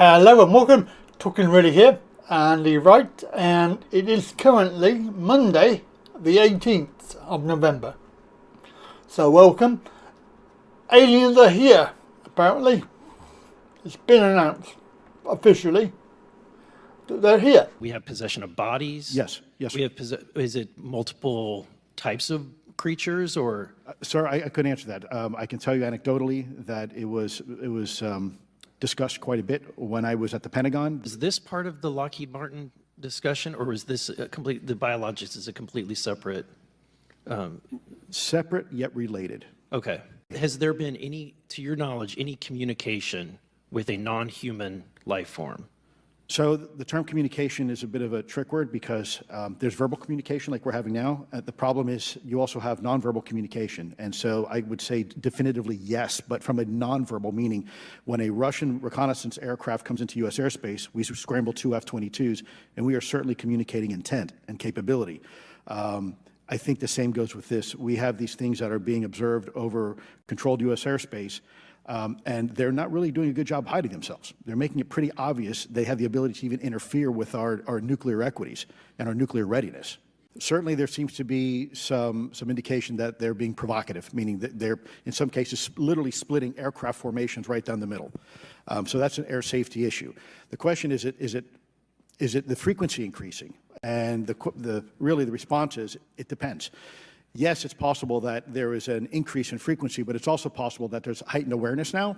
Hello and welcome, Talkin really here, Andy Wright, and it is currently Monday the 18th of November. So welcome. Aliens are here, apparently. It's been announced officially that they're here. We have possession of bodies? Yes. We have is it multiple types of creatures or? Sir, I couldn't answer that. I can tell you anecdotally that it was discussed quite a bit when I was at the Pentagon. Is this part of the Lockheed Martin discussion, or is this the biologics is a completely separate? Separate yet related. Okay. Has there been any, to your knowledge, any communication with a non-human life form? So the term communication is a bit of a trick word because there's verbal communication like we're having now. The problem is you also have nonverbal communication. And so I would say definitively yes, but from a nonverbal meaning, when a Russian reconnaissance aircraft comes into U.S. airspace, we scramble two F-22s, and we are certainly communicating intent and capability. I think the same goes with this. We have these things that are being observed over controlled U.S. airspace. And they're not really doing a good job hiding themselves. They're making it pretty obvious they have the ability to even interfere with our nuclear equities and our nuclear readiness. Certainly there seems to be some indication that they're being provocative, meaning that they're, in some cases, literally splitting aircraft formations right down the middle. So that's an air safety issue. The question is it the frequency increasing? And really the response is, it depends. Yes, it's possible that there is an increase in frequency, but it's also possible that there's heightened awareness now,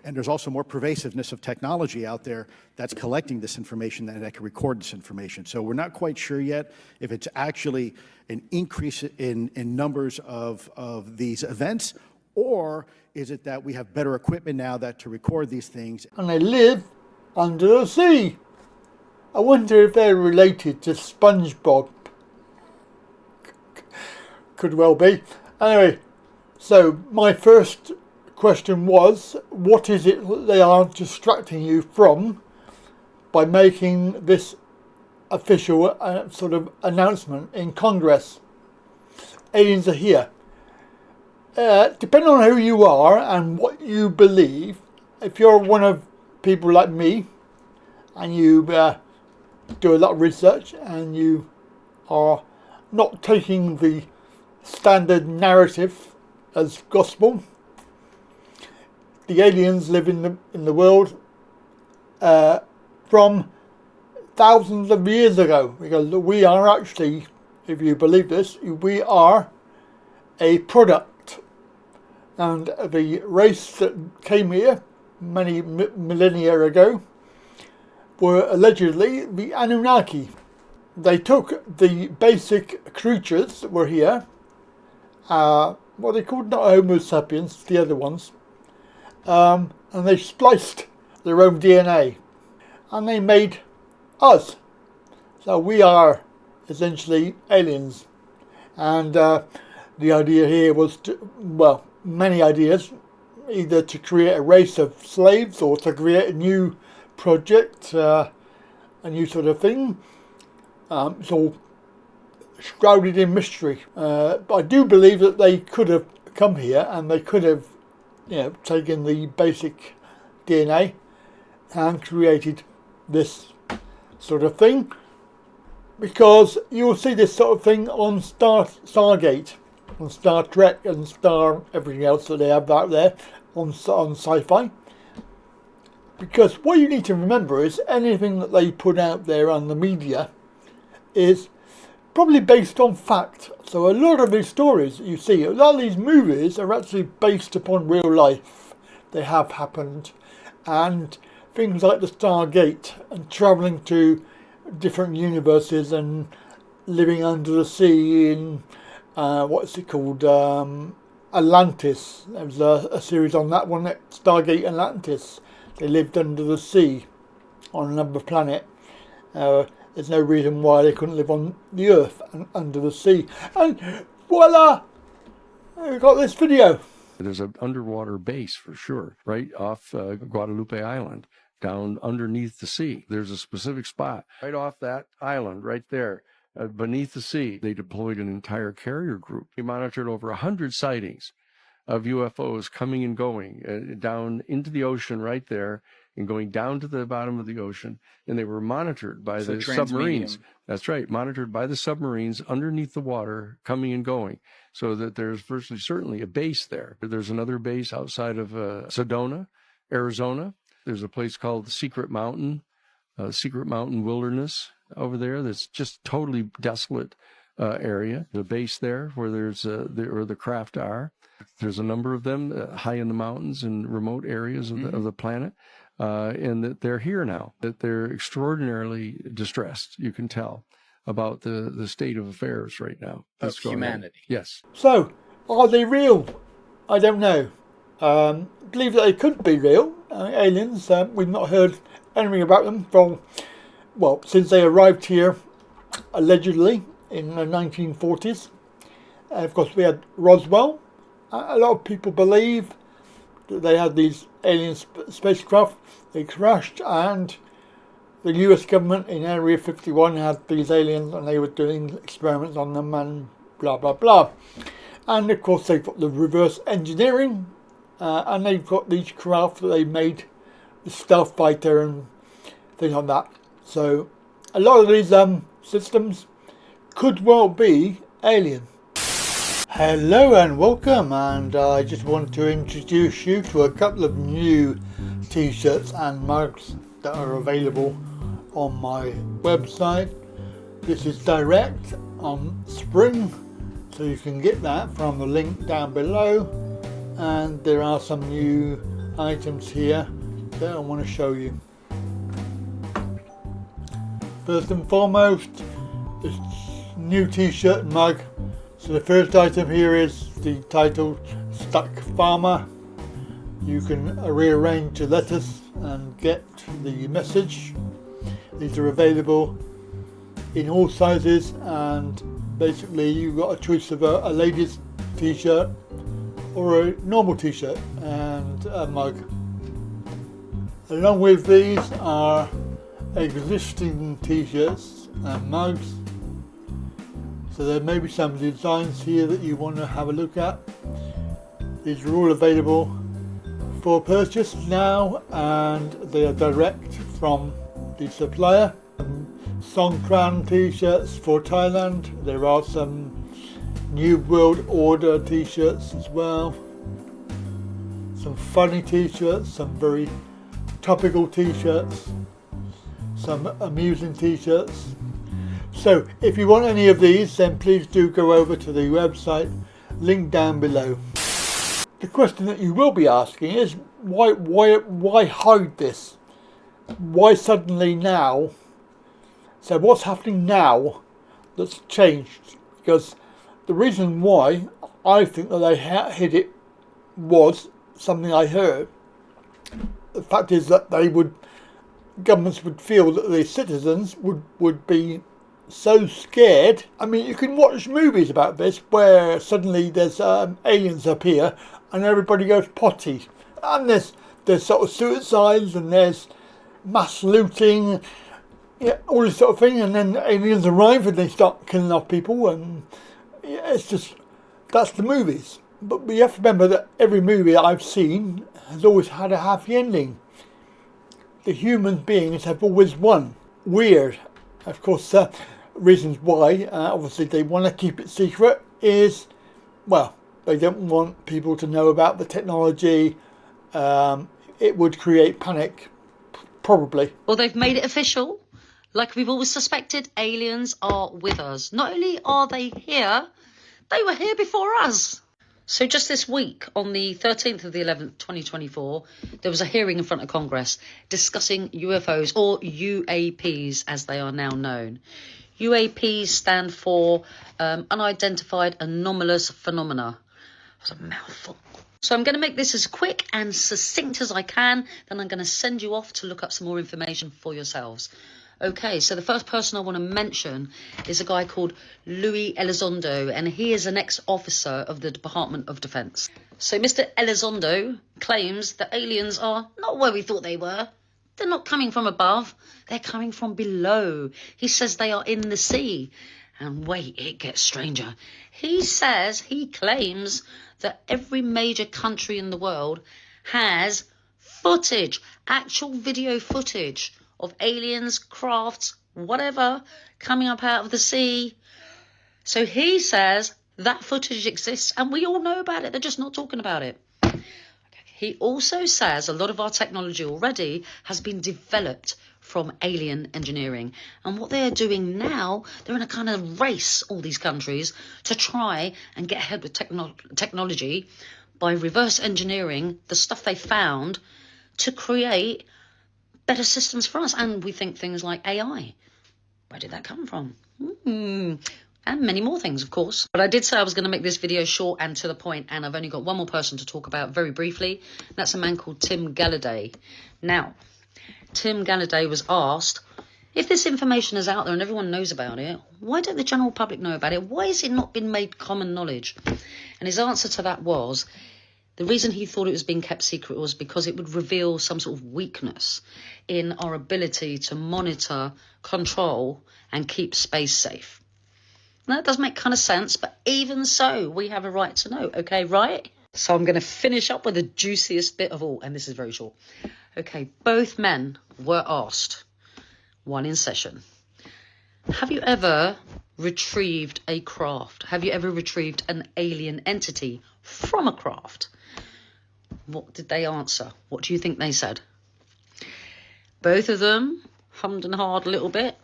and there's also more pervasiveness of technology out there that's collecting this information and that can record this information. So we're not quite sure yet if it's actually an increase in numbers of these events, or is it that we have better equipment now to record these things. And they live under the sea. I wonder if they're related to SpongeBob. Could well be. Anyway, so my first question was, what is it that they are distracting you from by making this official sort of announcement in Congress? Aliens are here. Depending on who you are and what you believe, if you're one of people like me and you do a lot of research and you are not taking the standard narrative as gospel, the aliens live in the world from thousands of years ago, because we are actually, if you believe this, we are a product, and the race that came here many millennia ago were allegedly the Anunnaki. They took the basic creatures that were here, what they called not Homo sapiens, the other ones, and they spliced their own DNA and they made us. So we are essentially aliens. And the idea here was many ideas, either to create a race of slaves or to create a new project, a new sort of thing. It's all shrouded in mystery, but I do believe that they could have come here and they could have, taken the basic DNA and created this sort of thing, because you'll see this sort of thing on Stargate, on Star Trek, and everything else that they have out there on sci-fi. Because what you need to remember is anything that they put out there on the media is probably based on fact. So a lot of these stories that you see, a lot of these movies are actually based upon real life. They have happened. And things like the Stargate and travelling to different universes and living under the sea in, what's it called, Atlantis. There was a series on that one, Stargate Atlantis. They lived under the sea on another planet. There's no reason why they couldn't live on the Earth and under the sea. And voila! We've got this video. There's an underwater base for sure, right off Guadalupe Island, down underneath the sea. There's a specific spot right off that island, right there, beneath the sea. They deployed an entire carrier group. They monitored over 100 sightings of UFOs coming and going down into the ocean right there, and going down to the bottom of the ocean, and they were monitored by So the submarines. transmedium. That's right, monitored by the submarines underneath the water, coming and going, so that there's virtually certainly a base there. There's another base outside of Sedona, Arizona. There's a place called Secret Mountain Wilderness over there that's just totally desolate area. The base there where there's where the craft are. There's a number of them high in the mountains and remote areas of the planet, and that they're here now. That they're extraordinarily distressed. You can tell about the state of affairs right now. Of humanity. Yes. So, are they real? I don't know. Believe that they could be real. Aliens, we've not heard anything about them since they arrived here, allegedly, in the 1940s. Of course, we had Roswell. A lot of people believe that they had these alien spacecraft. They crashed, and the US government in Area 51 had these aliens, and they were doing experiments on them and blah, blah, blah. And of course, they've got the reverse engineering, and they've got these craft that they made, the stealth fighter and things like that. So a lot of these systems could well be alien. Hello and welcome, and I just want to introduce you to a couple of new t-shirts and mugs that are available on my website. This is direct on Spring, so you can get that from the link down below, and there are some new items here that I want to show you. First and foremost, this new t-shirt and mug. So the first item here is the title Stuck Farmer. You can rearrange the letters and get the message. These are available in all sizes, and basically you've got a choice of a ladies t-shirt or a normal t-shirt and a mug. Along with these are existing t-shirts and mugs. So there may be some designs here that you want to have a look at. These are all available for purchase now, and they are direct from the supplier. Songkran t-shirts for Thailand. There are some New World Order t-shirts as well. Some funny t-shirts, some very topical t-shirts, some amusing t-shirts. So if you want any of these, then please do go over to the website, link down below. The question that you will be asking is why hide this? Why suddenly now? So what's happening now that's changed? Because the reason why I think that they hid it was something I heard. The fact is that governments would feel that the citizens would be so scared. I mean, you can watch movies about this where suddenly there's aliens appear and everybody goes potty, and there's sort of suicides and there's mass looting, all this sort of thing, and then aliens arrive and they start killing off people, and it's just, that's the movies. But we have to remember that every movie I've seen has always had a happy ending. The human beings have always won. Weird. Of course, reasons why, obviously they want to keep it secret, is, well, they don't want people to know about the technology. It would create panic, probably. Well, they've made it official. Like we've always suspected, aliens are with us. Not only are they here, they were here before us. So just this week, on the 13th of the 11th, 2024, there was a hearing in front of Congress discussing UFOs, or UAPs as they are now known. UAPs stand for Unidentified Anomalous Phenomena. That's a mouthful. So I'm going to make this as quick and succinct as I can, then I'm going to send you off to look up some more information for yourselves. Okay, so the first person I want to mention is a guy called Luis Elizondo, and he is an ex-officer of the Department of Defense. So Mr. Elizondo claims that aliens are not where we thought they were. They're not coming from above, they're coming from below. He says they are in the sea. And wait, it gets stranger. He claims that every major country in the world has footage, actual video footage of aliens, crafts, whatever, coming up out of the sea. So he says that footage exists and we all know about it. They're just not talking about it. He also says a lot of our technology already has been developed from alien engineering. And what they are doing now, they're in a kind of race, all these countries, to try and get ahead with technology by reverse engineering the stuff they found to create better systems for us. And we think things like AI. Where did that come from? And many more things, of course. But I did say I was going to make this video short and to the point, and I've only got one more person to talk about very briefly. That's a man called Tim Galladay. Now, Tim Galladay was asked, if this information is out there and everyone knows about it, why don't the general public know about it? Why has it not been made common knowledge? And his answer to that was, the reason he thought it was being kept secret was because it would reveal some sort of weakness in our ability to monitor, control, and keep space safe. Now, that does make kind of sense, but even so, we have a right to know, okay, right? So I'm going to finish up with the juiciest bit of all, and this is very short. Okay, both men were asked, one in session, have you ever retrieved a craft? Have you ever retrieved an alien entity from a craft? What did they answer? What do you think they said? Both of them hummed and hawed a little bit.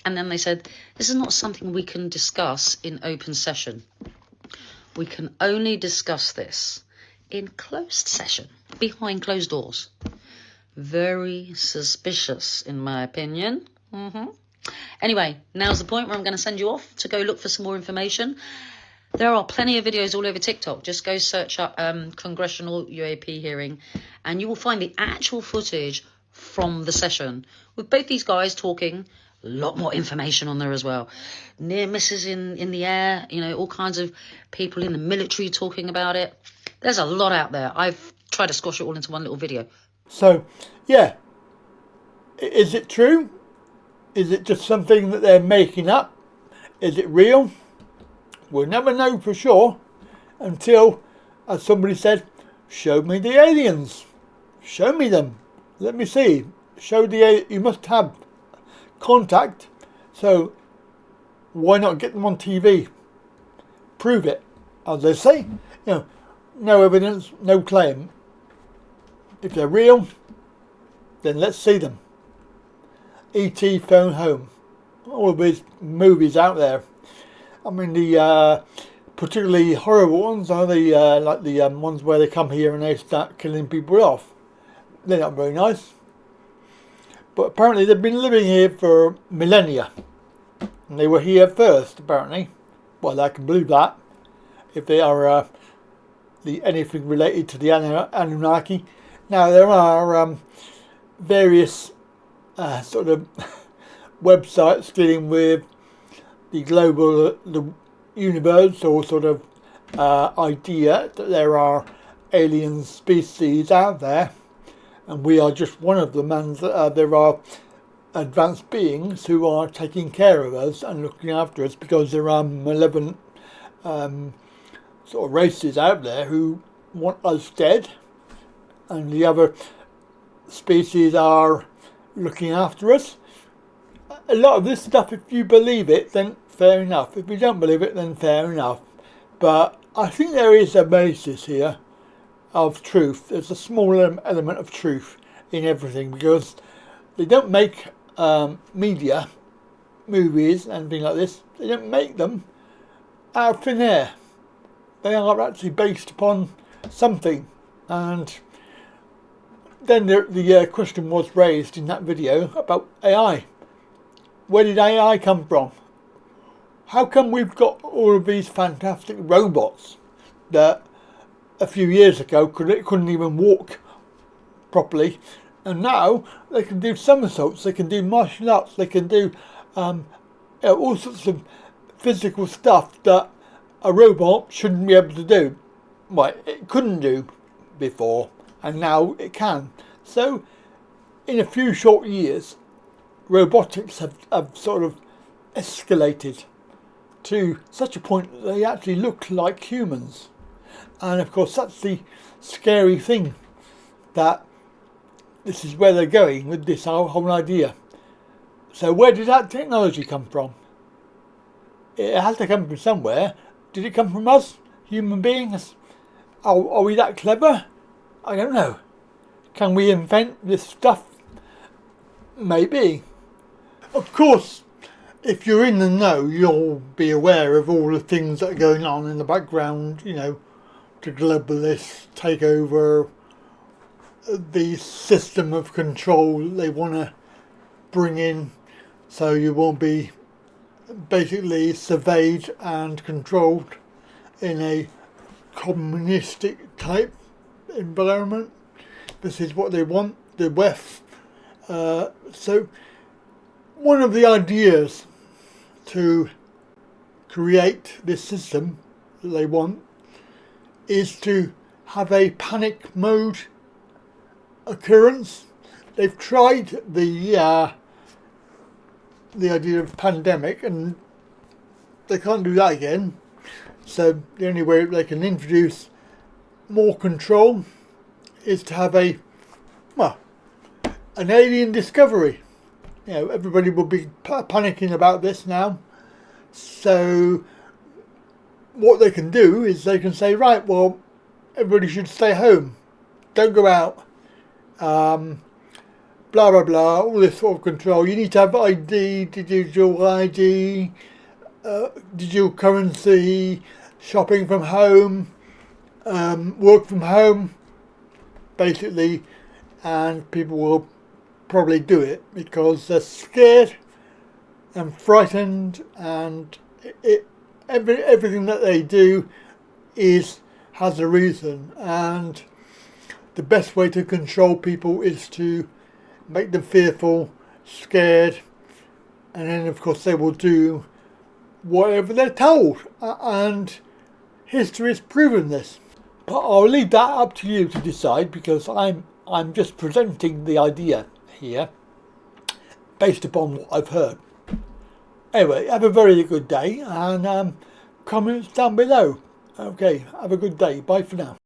And then they said, this is not something we can discuss in open session. We can only discuss this in closed session, behind closed doors. Very suspicious, in my opinion. Anyway, now's the point where I'm going to send you off to go look for some more information. There are plenty of videos all over TikTok. Just go search up Congressional UAP hearing, and you will find the actual footage from the session with both these guys talking. A lot more information on there as well. Near misses in the air, you know, all kinds of people in the military talking about it. There's a lot out there. I've tried to squash it all into one little video. So, yeah. Is it true? Is it just something that they're making up? Is it real? We'll never know for sure until, as somebody said, show me the aliens. Show me them. Let me see. You must have contact, so why not get them on TV? Prove it, as they say. You know, no evidence, no claim. If they're real, then let's see them. E.T. Phone Home, all of these movies out there. I mean, the particularly horrible ones are the like the ones where they come here and they start killing people off. They're not very nice. But apparently they've been living here for millennia. And they were here first, apparently. Well, I can believe that. If they are anything related to the Anunnaki. Now, there are various sort of websites dealing with the universe, or sort of idea that there are alien species out there. And we are just one of them, and there are advanced beings who are taking care of us and looking after us, because there are malevolent sort of races out there who want us dead, and the other species are looking after us. A lot of this stuff, if you believe it, then fair enough. If you don't believe it, then fair enough. But I think there is a basis here of truth. There's a small element of truth in everything, because they don't make media, movies and things like this, they don't make them out of thin air. They are actually based upon something. And then the question was raised in that video about AI. Where did AI come from? How come we've got all of these fantastic robots that a few years ago couldn't even walk properly, and now they can do somersaults, they can do martial arts, they can do all sorts of physical stuff that a robot shouldn't be able to do. Well, it couldn't do before, and now it can. So in a few short years, robotics have sort of escalated to such a point that they actually look like humans. And of course, that's the scary thing, that this is where they're going with this whole idea. So where did that technology come from? It has to come from somewhere. Did it come from us, human beings? Are we that clever? I don't know. Can we invent this stuff? Maybe. Of course, if you're in the know, you'll be aware of all the things that are going on in the background, you know, the globalists take over the system of control they want to bring in, so you won't be basically surveyed and controlled in a communistic type environment. This is what they want, the West. So one of the ideas to create this system that they want is to have a panic mode occurrence. They've tried the idea of pandemic, and they can't do that again. So the only way they can introduce more control is to have an alien discovery. You know, everybody will be panicking about this now. So what they can do is they can say, right, well, everybody should stay home, don't go out, blah blah blah, all this sort of control. You need to have ID, digital ID, digital currency, shopping from home, work from home, basically, and people will probably do it because they're scared and frightened, and everything that they do has a reason, and the best way to control people is to make them fearful, scared, and then of course they will do whatever they're told, and history has proven this. But I'll leave that up to you to decide, because I'm just presenting the idea here based upon what I've heard. Anyway, have a very good day, and comments down below. Okay, have a good day. Bye for now.